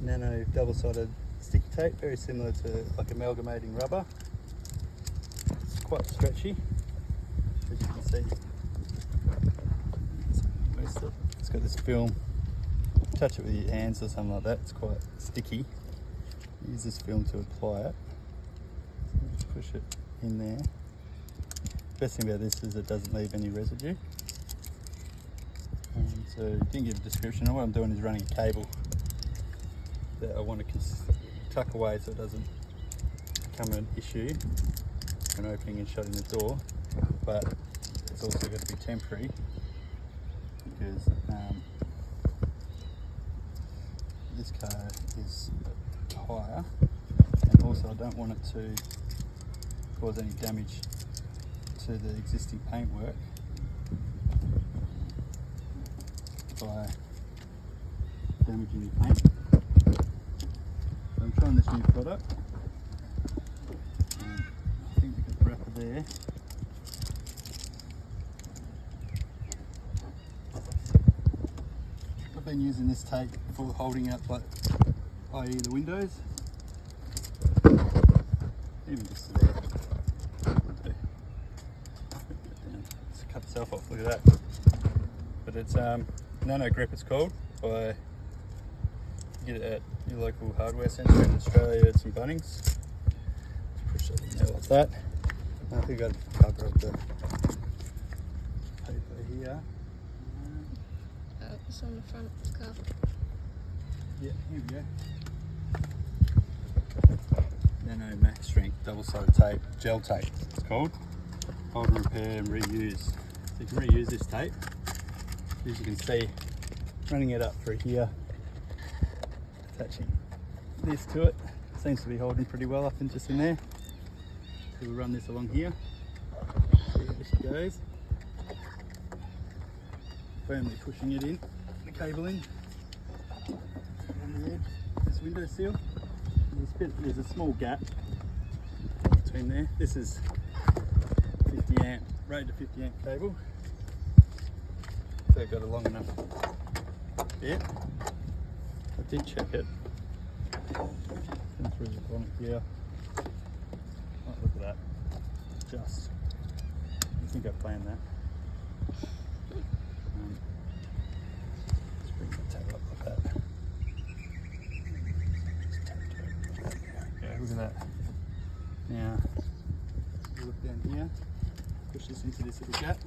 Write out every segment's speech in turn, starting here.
nano double-sided sticky tape, very similar to like amalgamating rubber. It's quite stretchy, as you can see. It's got this film. Touch it with your hands or something like that, it's quite sticky. Use this film to apply it. Just push it in there. Best thing about this is it doesn't leave any residue. So it didn't give a description. What I'm doing is running a cable that I want to tuck away so it doesn't become an issue when opening and shutting the door. But it's also got to be temporary because this car is higher, and also I don't want it to cause any damage to the existing paintwork by damaging the paint. So I'm trying this new product. I think we got the wrapper there. I've been using this tape for holding up, like, i.e. the windows. Even just there. It's cut itself off, look at that. But it's Nano Grip it's called. You get it at your local hardware centre in Australia at some Bunnings. Just push that in there like that. I think I've got to cover up the paper here. It's on the front cover. Yeah, here we go. Nano Max Strength double-sided tape, gel tape it's called. Hold, repair and reuse. So you can reuse this tape. As you can see, running it up through here, attaching this to it. Seems to be holding pretty well up and just in there. So we'll run this along here. See how this goes. Firmly pushing it in, the cable in. On the edge, this window sill. There's a small gap between there. This is 50 amp, rated to 50 amp cable. So I've got a long enough bit. I did check it. Come through the bonnet here. Oh, look at that. Just. I think I planned that. Just bring the tape up like that. Yeah, look at that. Now, you look down here, push this into this little gap.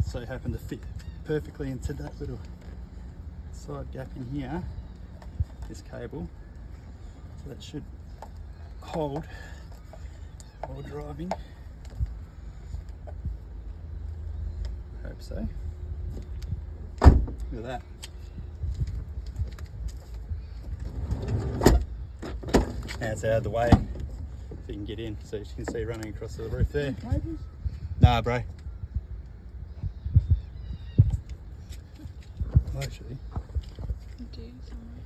So it happened to fit perfectly into that little side gap in here, this cable. So that should hold while driving. I hope so. Look at that. Now it's out of the way so you can get in. So you can see running across the roof there. Nah, bro. Actually. Do something.